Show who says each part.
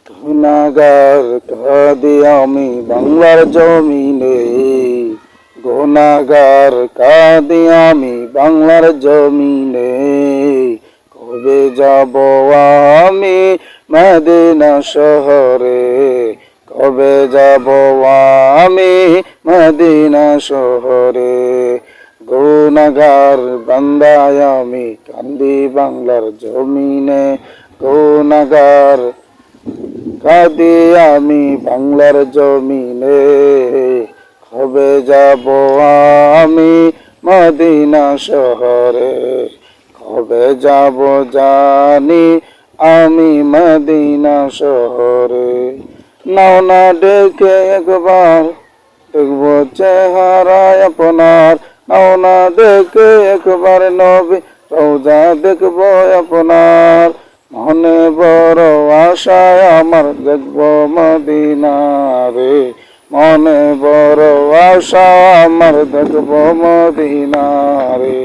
Speaker 1: গুনাহগার কাঁদি আমি বাংলার জমিনে, গুনাহগার কাঁদি আমি বাংলার জমিনে। কবে যাব আমি মদিনা শহরে, কবে যাব আমি মদিনা শহরে। গুনাহগার বান্দায় আমি কান্দি বাংলার জমিনে, গুনাহগার কাঁদি আমি বাংলার জমিনে। কবে যাব আমি মদিনা শহরে, কবে যাব জানি আমি মদিনা শহরে। নাও না ডেকে একবার দেখব চেহারা আপনার, নাও না ডেকে একবার নবী রওজা দেখব আপনার। মনে বড় আশায় আমার দেখব মদিনা রে, মনে বড় আশা আমার দেখব মদিনা রে।